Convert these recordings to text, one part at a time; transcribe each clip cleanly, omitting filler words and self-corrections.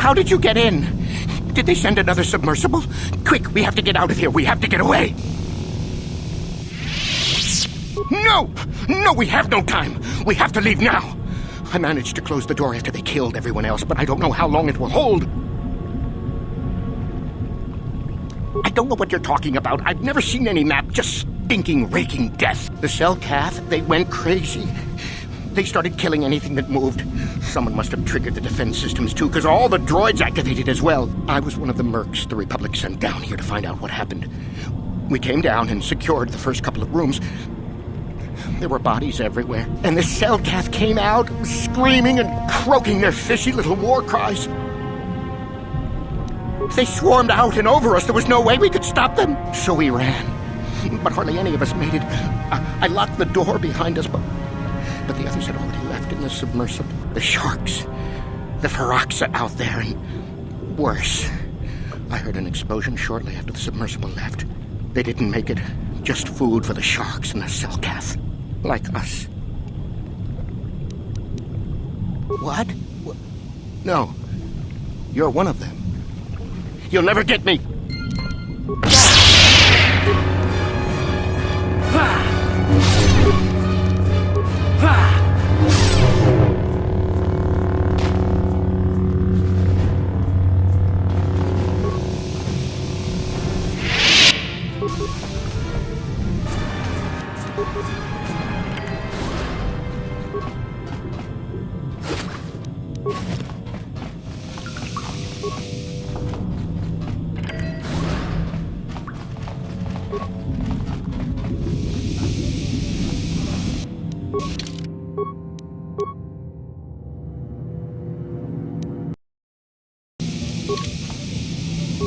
How did you get in? Did they send another submersible? Quick, we have to get out of here. We have to get away. No! No, we have no time. We have to leave now. I managed to close the door after they killed everyone else, but I don't know how long it will hold. I don't know what you're talking about. I've never seen any map. Just stinking, raking death. The Cellcath, they went crazy. They started killing anything that moved. Someone must have triggered the defense systems too, because all the droids activated as well. I was one of the mercs the Republic sent down here to find out what happened. We came down and secured the first couple of rooms. There were bodies everywhere, and the Cellcath came out, screaming and croaking their fishy little war cries. They swarmed out and over us. There was no way we could stop them. So we ran. But hardly any of us made it. I locked the door behind us, but the others had already left in the submersible. The sharks. The Feroxa out there, and worse. I heard an explosion shortly after the submersible left. They didn't make it. Just food for the sharks and the Cellcath. Like us. What? No. You're one of them. You'll never get me!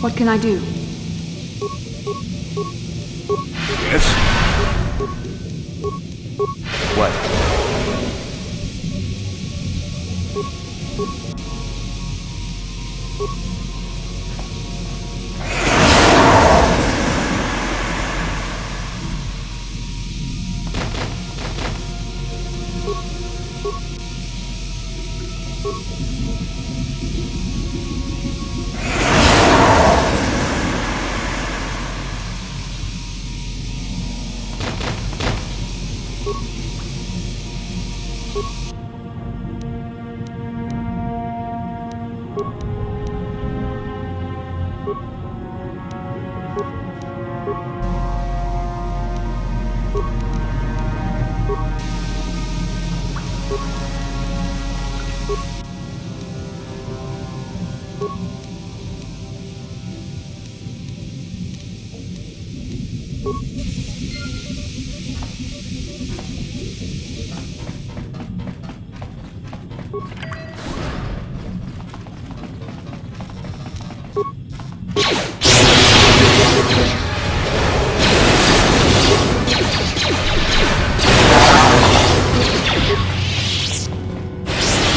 What can I do? Yes? What?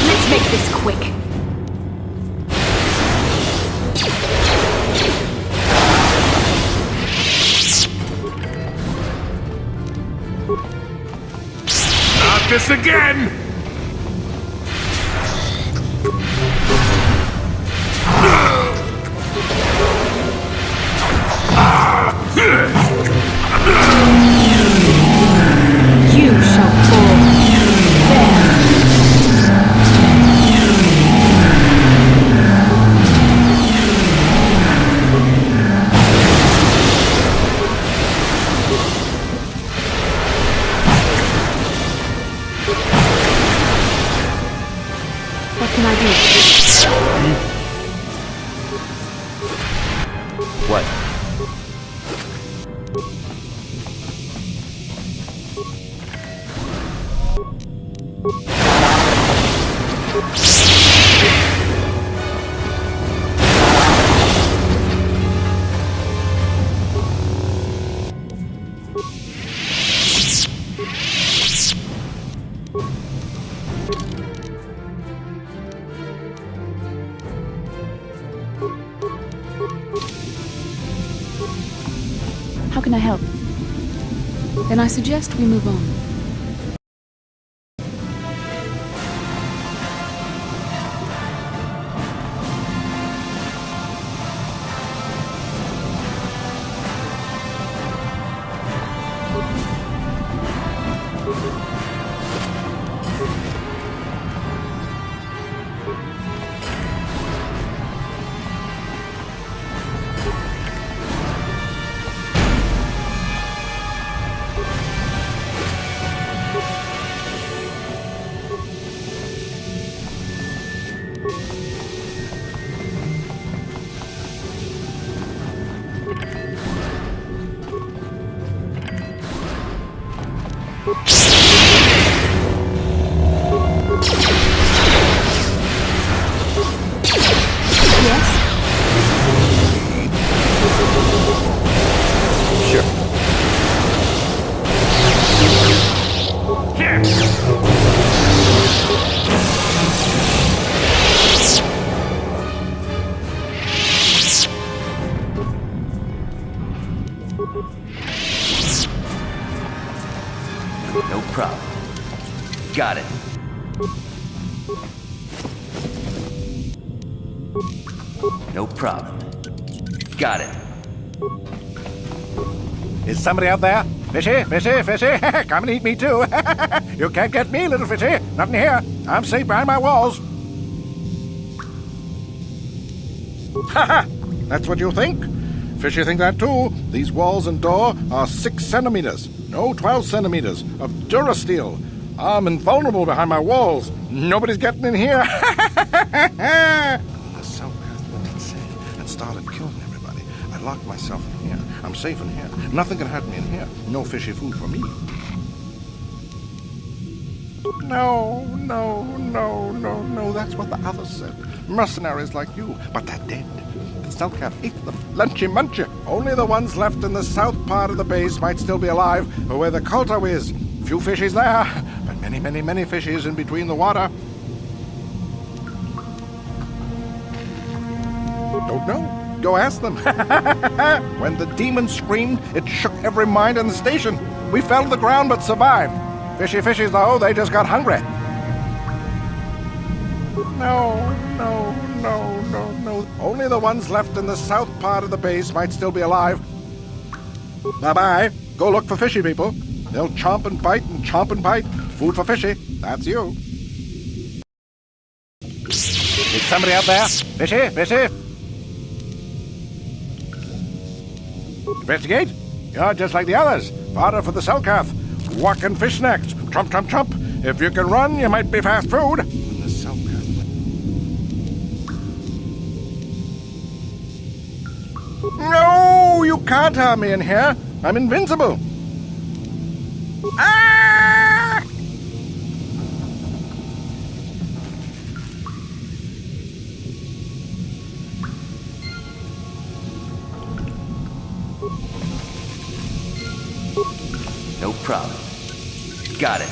Let's make this quick. Not this again! You shall fall. There. What can I do? What? How can I help? Then I suggest we move on. No problem. Got it. Is somebody out there? Fishy, fishy, fishy. Come and eat me too. You can't get me, little fishy. Not in here. I'm safe behind my walls. Ha ha! That's what you think? Fishy think that too. These walls and door are 6 centimeters. No, 12 centimeters of Durasteel. I'm invulnerable behind my walls. Nobody's getting in here. The cell path went insane and started killing everybody. I locked myself in here. I'm safe in here. Nothing can hurt me in here. No fishy food for me. No, no, no, no, no. That's what the others said. Mercenaries like you, but they're dead. The Cellcat ate them. Lunchy munchy. Only the ones left in the south part of the base might still be alive, or where the Kotor is. Few fishies there, but many, many, many fishies in between the water. Don't know. Go ask them. When the demon screamed, it shook every mind in the station. We fell to the ground but survived. Fishy fishies, though, they just got hungry. No, no, no, no, no. Only the ones left in the south part of the base might still be alive. Bye-bye. Go look for fishy people. They'll chomp and bite and chomp and bite. Food for fishy. That's you. Is somebody out there? Fishy, fishy. Investigate? You're just like the others. Fodder for the Cellcath. Walking fish snacks. Trump, trump, trump. If you can run, you might be fast food. The Cellcath. No, you can't harm me in here. I'm invincible. Ah! No problem. Got it.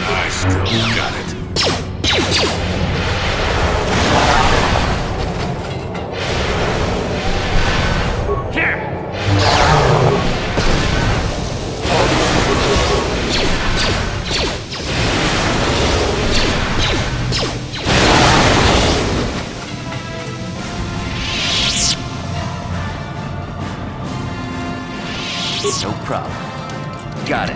I still got it. No problem. Got it.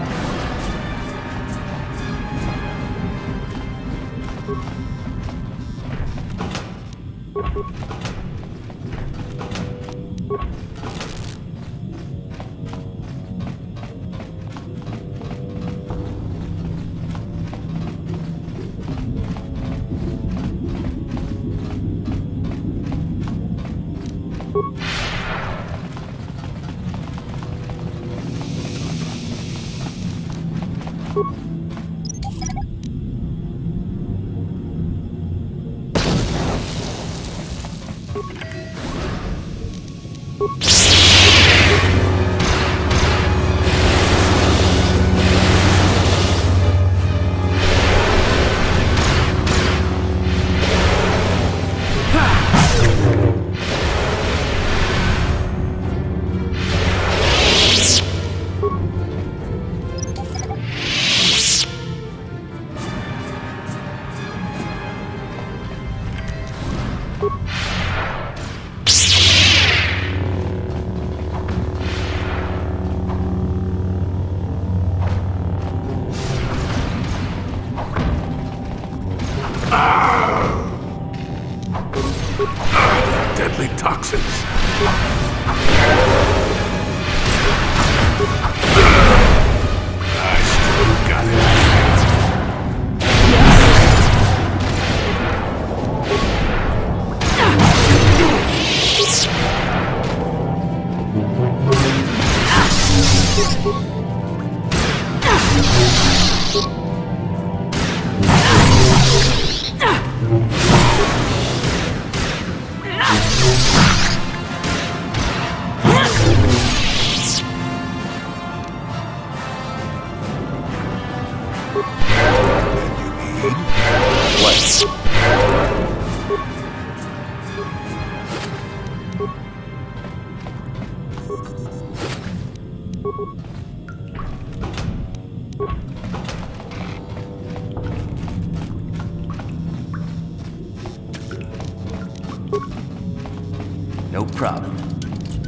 No problem.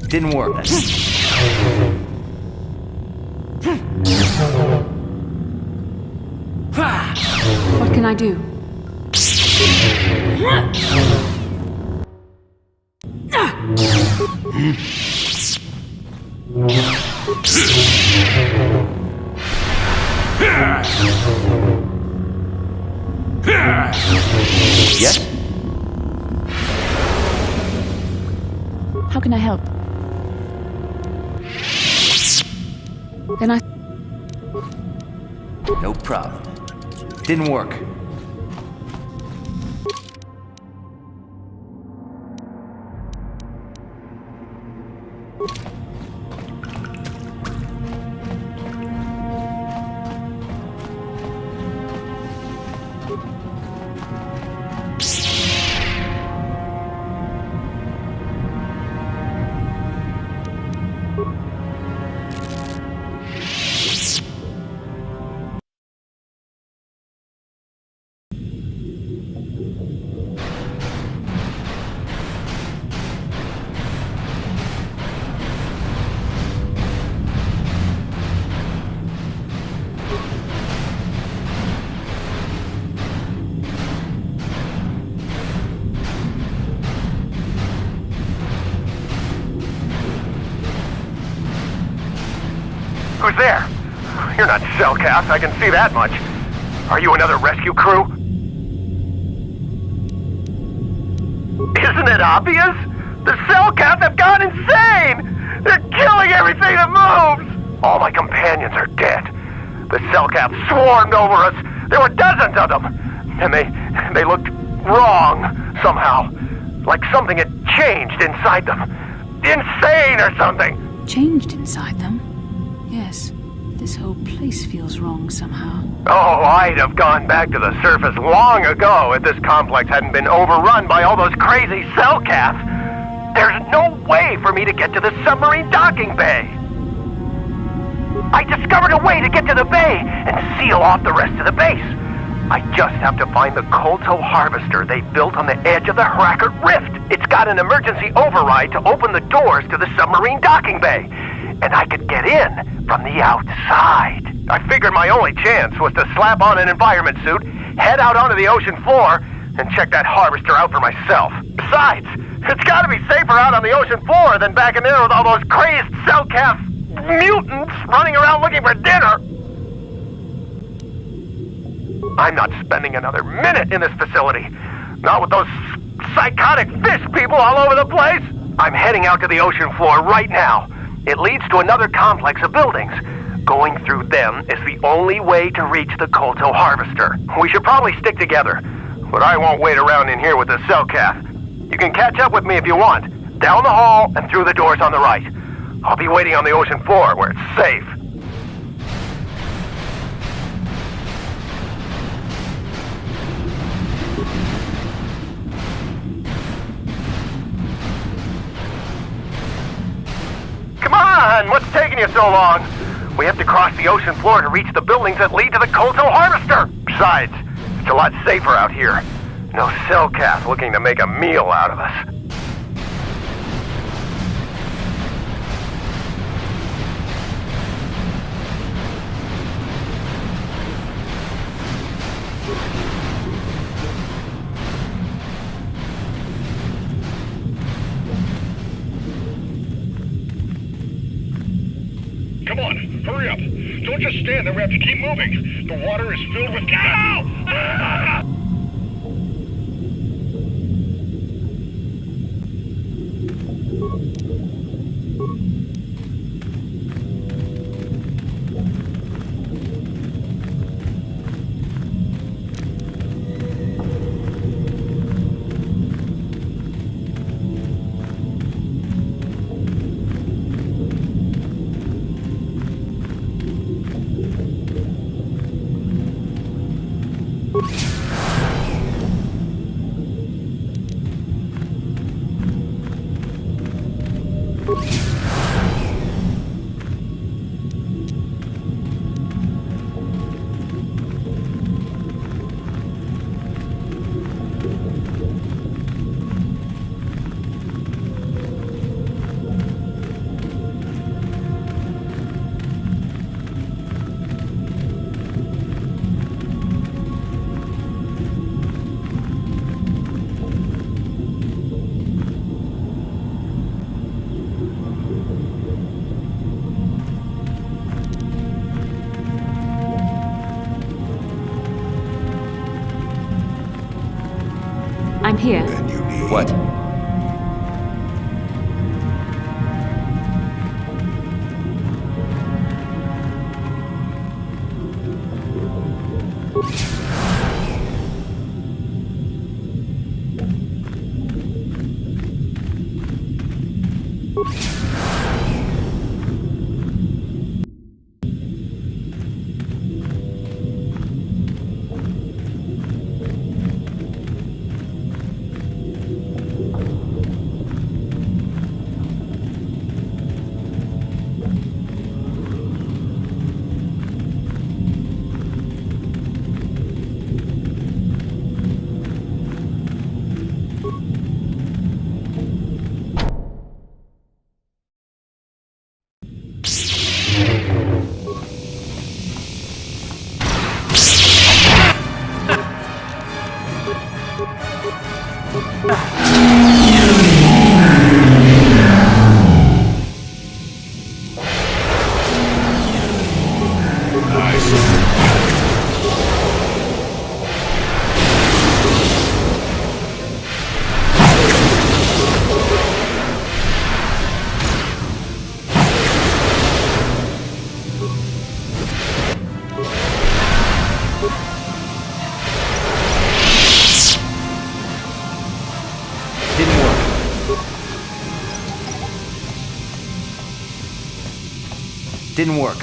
Didn't work. What can I do? Yes? How can I help? Then I... No problem. Didn't work. Who's there? You're not Cellcast, I can see that much. Are you another rescue crew? Isn't it obvious? The Cellcast have gone insane! They're killing everything that moves! All my companions are dead. The Cellcast swarmed over us. There were dozens of them. And they looked wrong, somehow. Like something had changed inside them. Insane or something! Changed inside them? Yes. This whole place feels wrong somehow. Oh, I'd have gone back to the surface long ago if this complex hadn't been overrun by all those crazy Cellcasts. There's no way for me to get to the submarine docking bay. I discovered a way to get to the bay and seal off the rest of the base. I just have to find the Kotor harvester they built on the edge of the Hackert Rift. It's got an emergency override to open the doors to the submarine docking bay. And I could get in from the outside. I figured my only chance was to slap on an environment suit, head out onto the ocean floor, and check that harvester out for myself. Besides, it's gotta be safer out on the ocean floor than back in there with all those crazed Cellcast mutants running around looking for dinner. I'm not spending another minute in this facility. Not with those psychotic fish people all over the place. I'm heading out to the ocean floor right now. It leads to another complex of buildings. Going through them is the only way to reach the Kotor harvester. We should probably stick together, but I won't wait around in here with the Cellcast. You can catch up with me if you want. Down the hall and through the doors on the right. I'll be waiting on the ocean floor where it's safe. Come on! What's taking you so long? We have to cross the ocean floor to reach the buildings that lead to the Kotor harvester. Besides, it's a lot safer out here. No Cellcast looking to make a meal out of us. Come on, hurry up. Don't just stand there, we have to keep moving. The water is filled with... Ow! Ah! I'm here. What? Didn't work.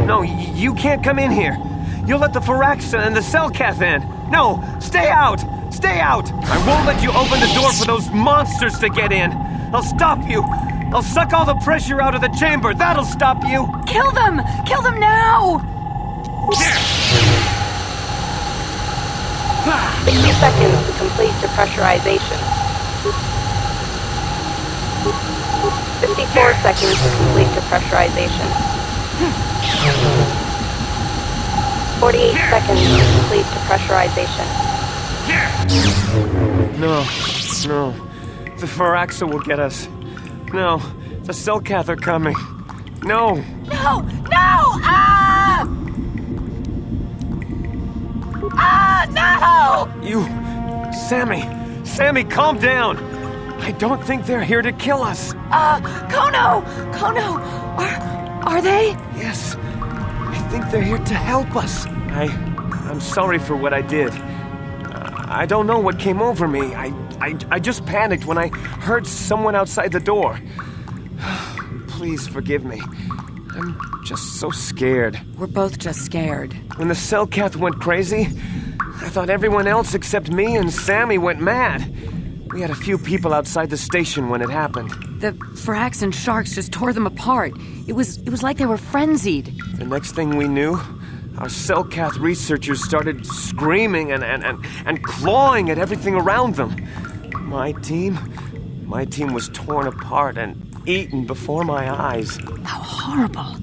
No, you can't come in here. You'll let the Firaxa and the Cellcath in. No, stay out! Stay out! I won't let you open the door for those monsters to get in. I'll stop you. I'll suck all the pressure out of the chamber. That'll stop you. Kill them! Kill them now! 60 seconds to complete depressurization. 54 seconds to complete depressurization. 48 seconds to complete depressurization. No. The Firaxa will get us. No, the Cellcath are coming. No! No! Ah! Ah, no! You... Sammy, calm down! I don't think they're here to kill us. Kono! Are they? Yes, I think they're here to help us. I'm sorry for what I did. I don't know what came over me. I just panicked when I heard someone outside the door. Please forgive me. I'm just so scared. We're both just scared. When the Cellcath went crazy, I thought everyone else except me and Sammy went mad. We had a few people outside the station when it happened. The Frax and Sharks just tore them apart. It was like they were frenzied. The next thing we knew, our Cellcath researchers started screaming and clawing at everything around them. My team was torn apart and eaten before my eyes. How horrible.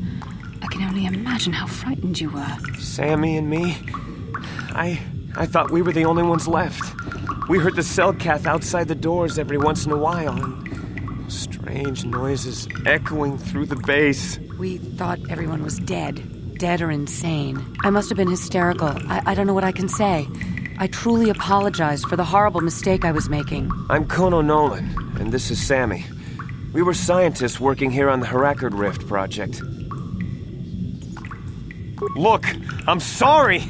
I can only imagine how frightened you were. Sammy and me, I thought we were the only ones left. We heard the Cellcath outside the doors every once in a while, and strange noises echoing through the base. We thought everyone was dead. Dead or insane. I must have been hysterical. I don't know what I can say. I truly apologize for the horrible mistake I was making. I'm Kono Nolan, and this is Sammy. We were scientists working here on the Harakard Rift project. Look, I'm sorry!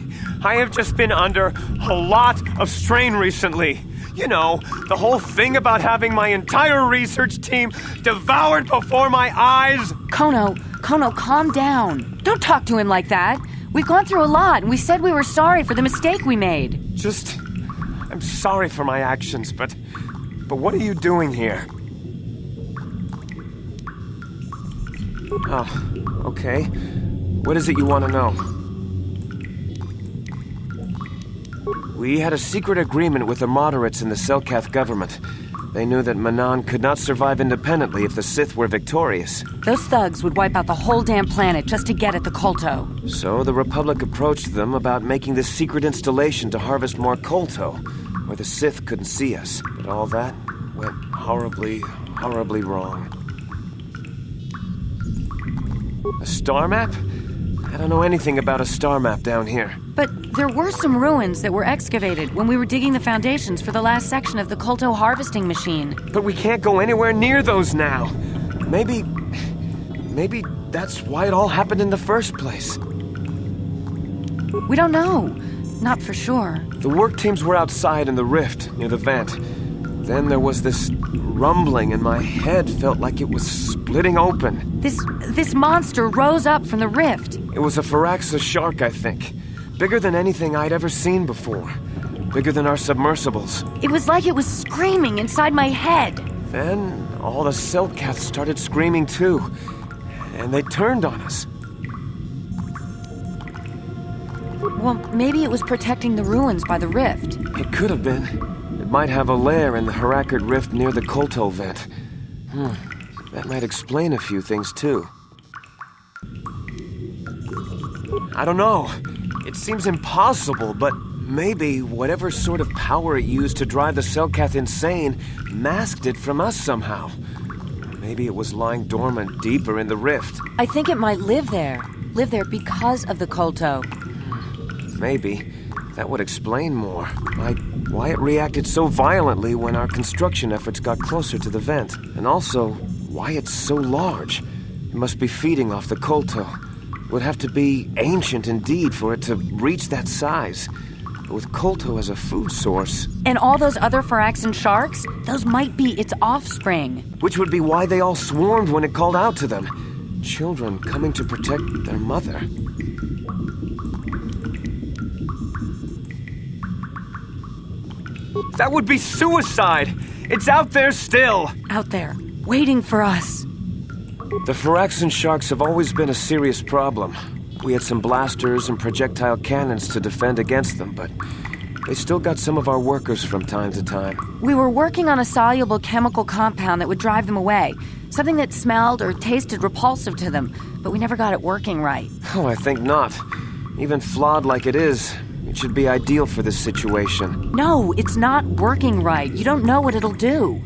I have just been under a lot of strain recently. You know, the whole thing about having my entire research team devoured before my eyes. Kono, calm down. Don't talk to him like that. We've gone through a lot, and we said we were sorry for the mistake we made. I'm sorry for my actions, but what are you doing here? Oh, okay. What is it you want to know? We had a secret agreement with the moderates in the Cellcath government. They knew that Manan could not survive independently if the Sith were victorious. Those thugs would wipe out the whole damn planet just to get at the Kolto. So the Republic approached them about making this secret installation to harvest more Kolto. where the Sith couldn't see us. But all that went horribly, horribly wrong. A star map? I don't know anything about a star map down here. But there were some ruins that were excavated when we were digging the foundations for the last section of the Kotor harvesting machine. But we can't go anywhere near those now. Maybe that's why it all happened in the first place. We don't know. Not for sure. The work teams were outside in the rift near the vent. Then there was this rumbling and my head felt like it was splitting open. This monster rose up from the rift. It was a Firaxa shark, I think. Bigger than anything I'd ever seen before. Bigger than our submersibles. It was like it was screaming inside my head. Then all the Selkaths started screaming too. And they turned on us. Well, maybe it was protecting the ruins by the rift. It could have been. It might have a lair in the Harakard rift near the Kotor vent. That might explain a few things too. I don't know. It seems impossible, but maybe whatever sort of power it used to drive the Selkath insane masked it from us somehow. Maybe it was lying dormant deeper in the rift. I think it might live there. Live there because of the Kotor. Maybe. That would explain more. Like why it reacted so violently when our construction efforts got closer to the vent. And also, why it's so large. It must be feeding off the Kotor. It would have to be ancient indeed for it to reach that size. But with Kotor as a food source... And all those other Firaxan sharks? Those might be its offspring. Which would be why they all swarmed when it called out to them. Children coming to protect their mother. That would be suicide! It's out there still! Out there, waiting for us. The Firaxan sharks have always been a serious problem. We had some blasters and projectile cannons to defend against them, but they still got some of our workers from time to time. We were working on a soluble chemical compound that would drive them away. Something that smelled or tasted repulsive to them, but we never got it working right. Oh, I think not. Even flawed like it is, it should be ideal for this situation. No, it's not working right. You don't know what it'll do.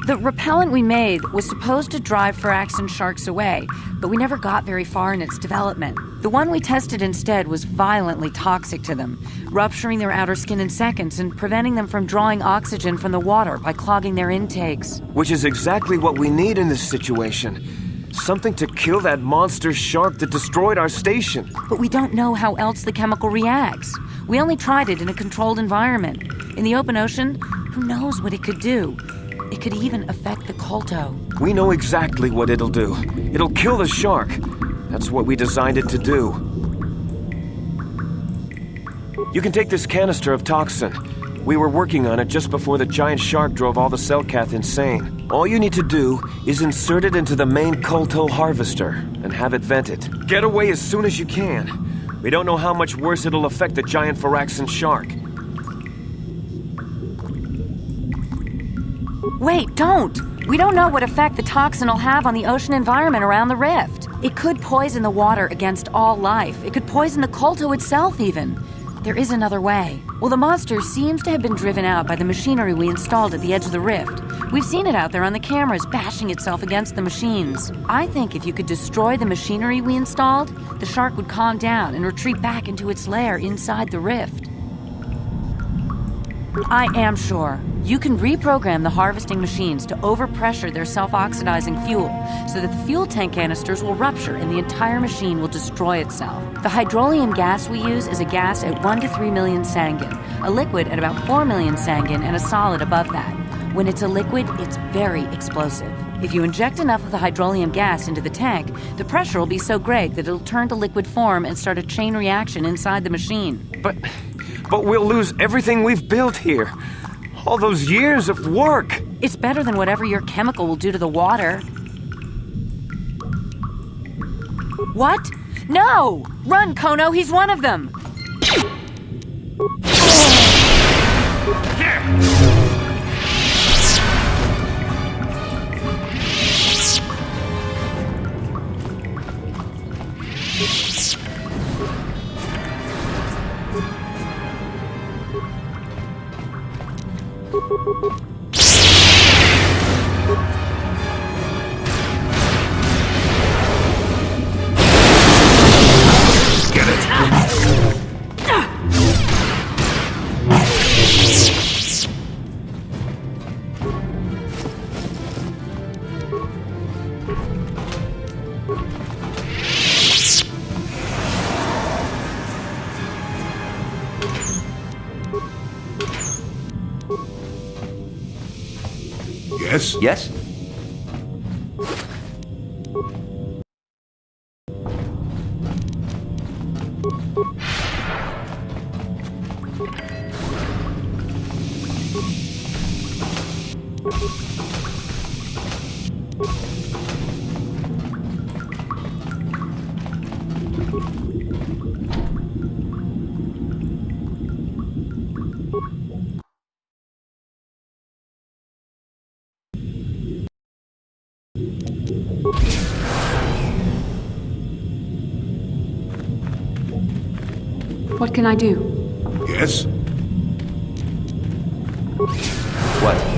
The repellent we made was supposed to drive Firaxan sharks away, but we never got very far in its development. The one we tested instead was violently toxic to them, rupturing their outer skin in seconds and preventing them from drawing oxygen from the water by clogging their intakes. Which is exactly what we need in this situation. Something to kill that monster shark that destroyed our station. But we don't know how else the chemical reacts. We only tried it in a controlled environment. In the open ocean, who knows what it could do? It could even affect the Kotor. We know exactly what it'll do. It'll kill the shark. That's what we designed it to do. You can take this canister of toxin. We were working on it just before the giant shark drove all the Selkath insane. All you need to do is insert it into the main Kotor harvester and have it vented. Get away as soon as you can. We don't know how much worse it'll affect the giant Firaxan shark. Wait, don't! We don't know what effect the toxin will have on the ocean environment around the rift. It could poison the water against all life. It could poison the Kotor itself, even. There is another way. Well, the monster seems to have been driven out by the machinery we installed at the edge of the rift. We've seen it out there on the cameras, bashing itself against the machines. I think if you could destroy the machinery we installed, the shark would calm down and retreat back into its lair inside the rift. I am sure. You can reprogram the harvesting machines to overpressure their self-oxidizing fuel so that the fuel tank canisters will rupture and the entire machine will destroy itself. The hydrolium gas we use is a gas at 1 to 3 million sangin, a liquid at about 4 million sangin, and a solid above that. When it's a liquid, it's very explosive. If you inject enough of the hydrolium gas into the tank, the pressure will be so great that it'll turn to liquid form and start a chain reaction inside the machine. But we'll lose everything we've built here. All those years of work. It's better than whatever your chemical will do to the water. What? No! Run, Kono, he's one of them! Yes? Yes? What can I do? Yes? What?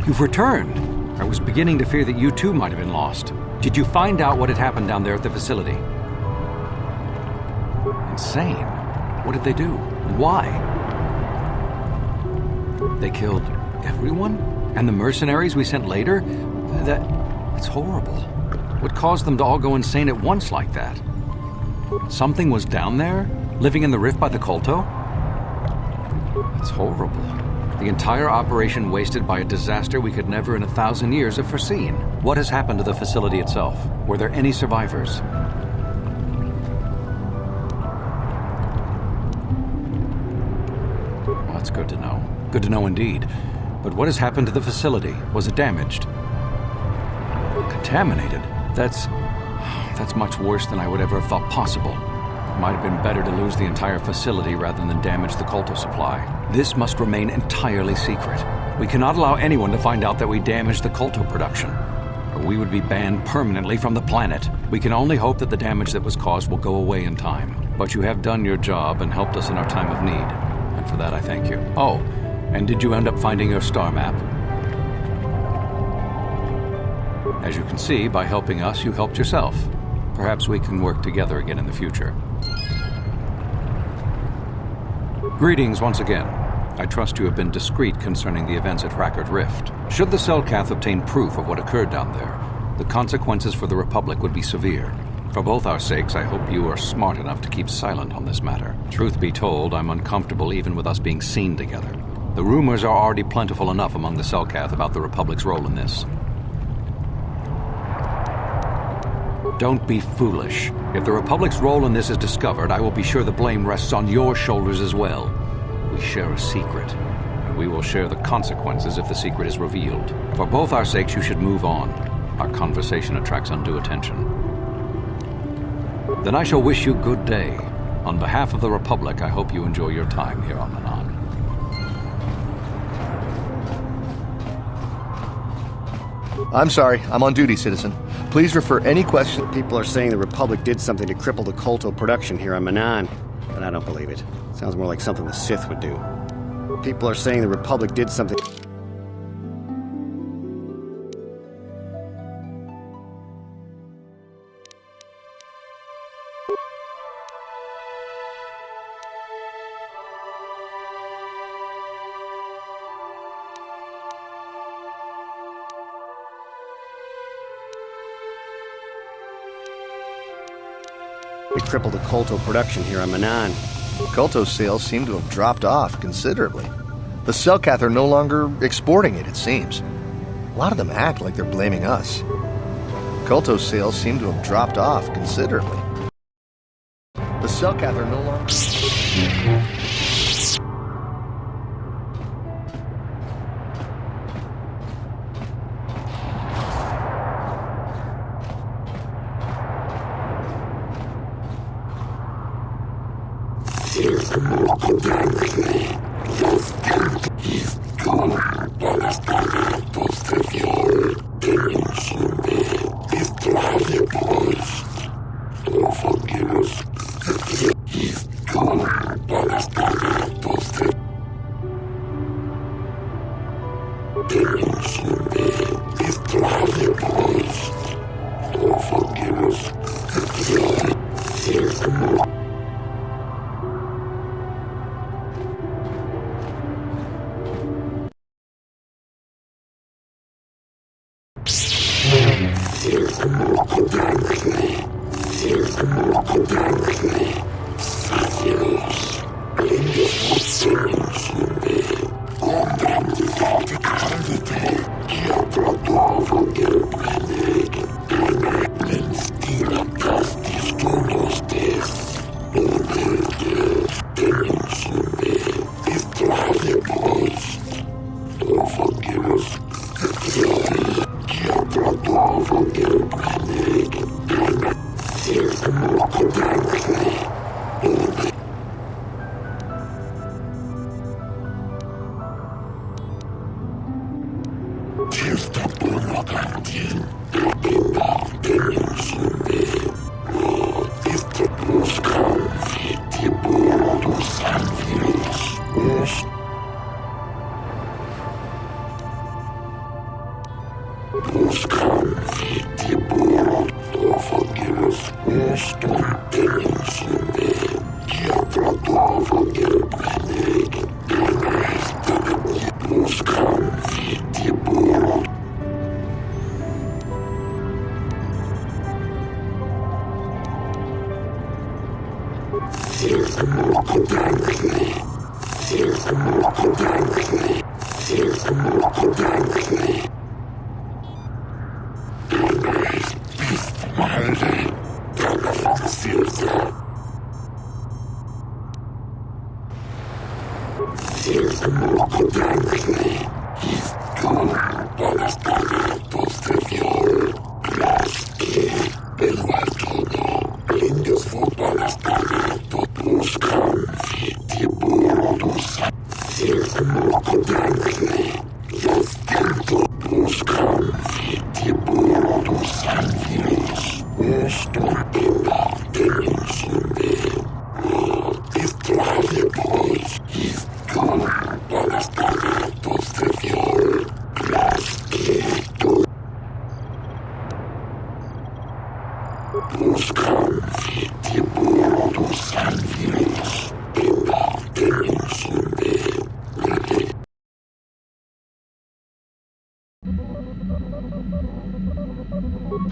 You've returned. I was beginning to fear that you too might have been lost. Did you find out what had happened down there at the facility? Insane. What did they do? And why? They killed everyone? And the mercenaries we sent later? That's horrible. What caused them to all go insane at once like that? Something was down there? Living in the rift by the Kolto? It's horrible. The entire operation wasted by a disaster we could never in 1,000 years have foreseen. What has happened to the facility itself? Were there any survivors? Well, that's good to know. Good to know indeed. But what has happened to the facility? Was it damaged? Contaminated? That's much worse than I would ever have thought possible. It might have been better to lose the entire facility rather than damage the Kolto supply. This must remain entirely secret. We cannot allow anyone to find out that we damaged the Kolto production, or we would be banned permanently from the planet. We can only hope that the damage that was caused will go away in time. But you have done your job and helped us in our time of need, and for that I thank you. Oh, and did you end up finding your star map? As you can see, by helping us, you helped yourself. Perhaps we can work together again in the future. Greetings once again. I trust you have been discreet concerning the events at Rackard Rift. Should the Selkath obtain proof of what occurred down there, the consequences for the Republic would be severe. For both our sakes, I hope you are smart enough to keep silent on this matter. Truth be told, I'm uncomfortable even with us being seen together. The rumors are already plentiful enough among the Selkath about the Republic's role in this. Don't be foolish. If the Republic's role in this is discovered, I will be sure the blame rests on your shoulders as well. We share a secret, and we will share the consequences if the secret is revealed. For both our sakes, you should move on. Our conversation attracts undue attention. Then I shall wish you good day. On behalf of the Republic, I hope you enjoy your time here on Manan. I'm sorry. I'm on duty, citizen. Please refer any question. People are saying the Republic did something to cripple the Kolto production here on Manan, but I don't believe it. Sounds more like something the Sith would do. People are saying the Republic did something... to cripple the Kolto production here on Manan. Kolto sales seem to have dropped off considerably. The Selkath are no longer exporting it seems. A lot of them act like they're blaming us. Kolto sales seem to have dropped off considerably. The Selkath are no longer...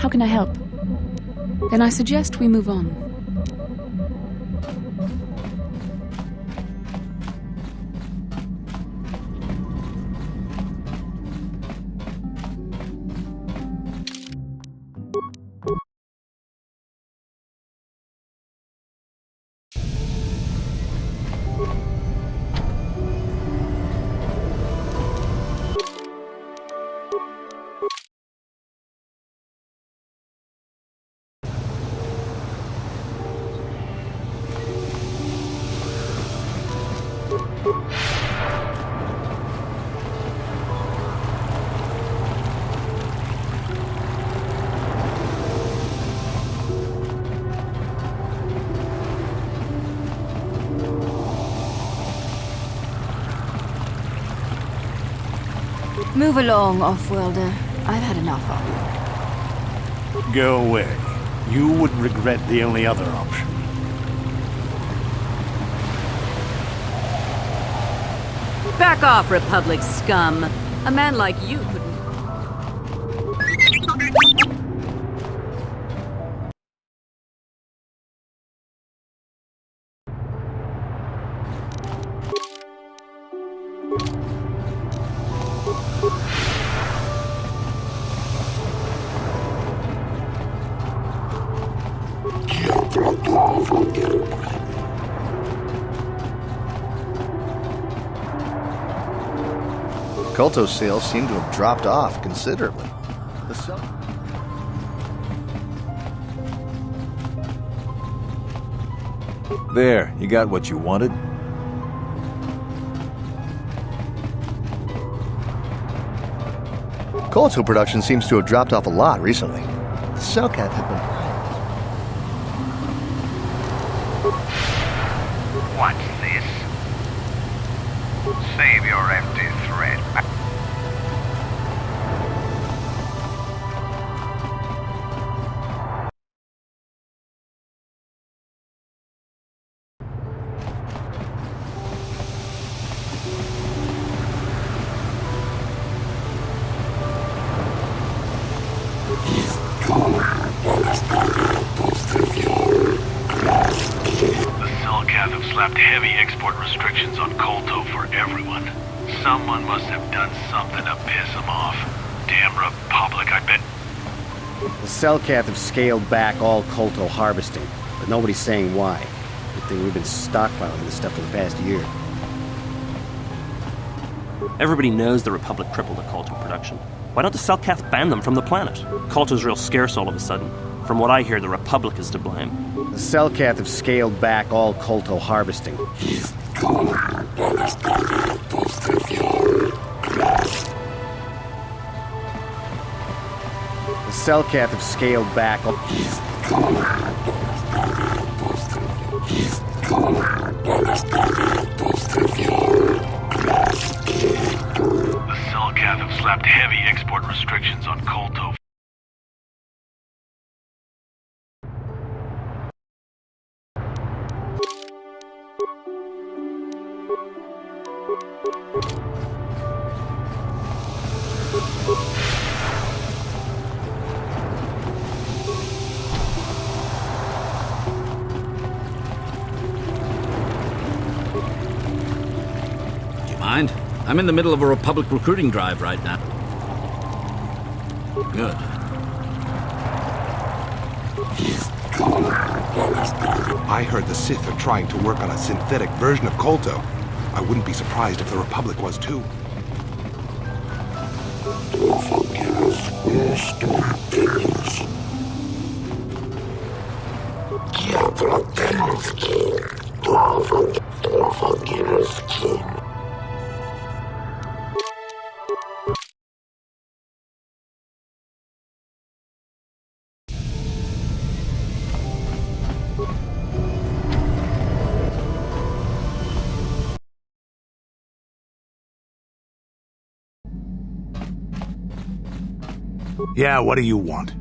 How can I help? Then I suggest we move on. Move along, off-worlder. I've had enough of you. Go away. You would regret the only other option. Back off, Republic scum. A man like you couldn't... Kotor sales seem to have dropped off considerably. There, you got what you wanted? Kotor production seems to have dropped off a lot recently. The Cellcath have been... What's this? Save your empty threat. Have slapped heavy export restrictions on Kotor for everyone. Someone must have done something to piss them off. Damn Republic, I bet. The Cellcath have scaled back all Kotor harvesting, but nobody's saying why. Good thing we've been stockpiling this stuff for the past year. Everybody knows the Republic crippled the Kotor production. Why don't the Cellcath ban them from the planet? Kotor's real scarce all of a sudden. From what I hear, the Republic is to blame. The Cellcath have scaled back all Kotor harvesting. The Cellcath have scaled back all... The Cellcath have slapped heavy export restrictions on Kotor. Mind? I'm in the middle of a Republic recruiting drive right now. Good. I heard the Sith are trying to work on a synthetic version of Kotor. I wouldn't be surprised if the Republic was too. Yeah, what do you want?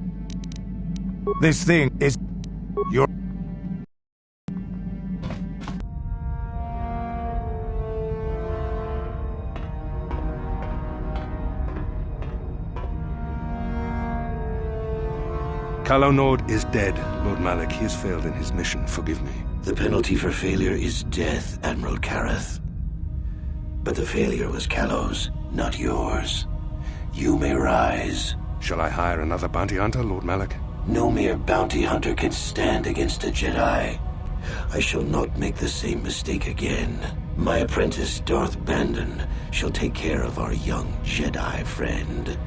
This thing is... your... Calo Nord is dead, Lord Malak. He has failed in his mission. Forgive me. The penalty for failure is death, Admiral Kareth. But the failure was Calo's, not yours. You may rise. Shall I hire another bounty hunter, Lord Malak? No mere bounty hunter can stand against a Jedi. I shall not make the same mistake again. My apprentice, Darth Bandon, shall take care of our young Jedi friend.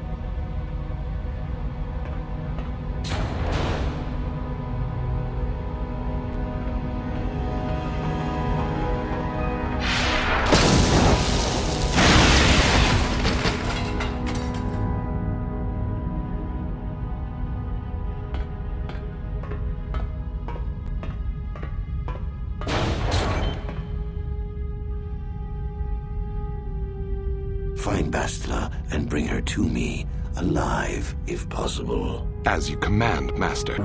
find Bastila and bring her to me, alive if possible. As you command, Master.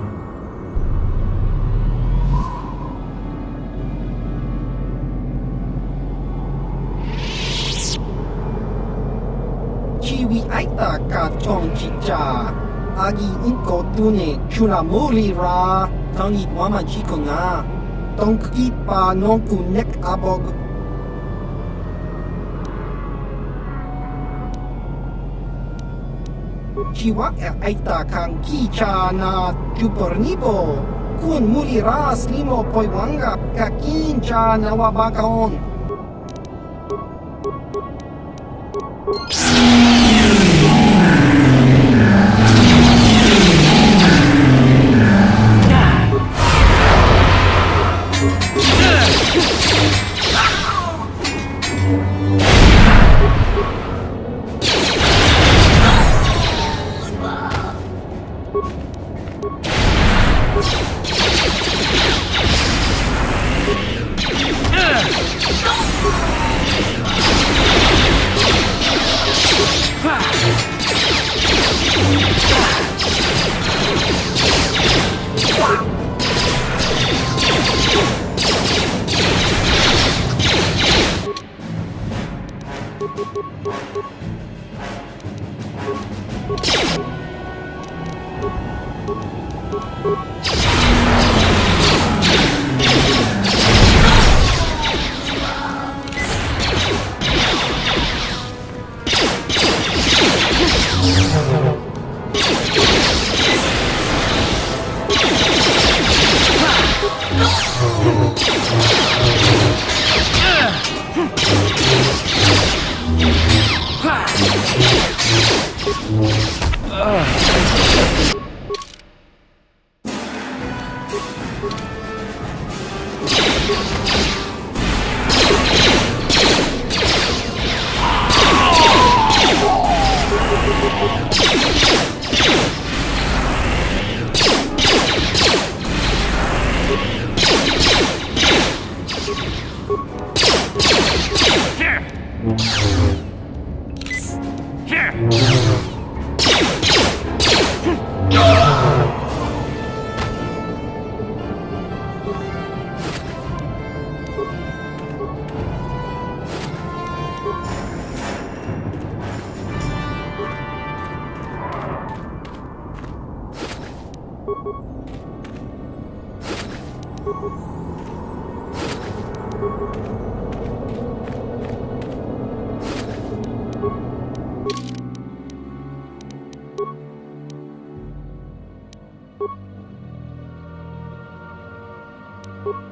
ชีวิตไอตากาจองจิจาอากีอินโกตุเนชุนามูรีราทังอีวามันชิโกนาต้องกีปานองกุเน็กอาบกชีวะไอตาคังกีชานาจูปรนิโบคุณมูรีราสลิโมปอยวังกะกะกินชานาวาบากอน you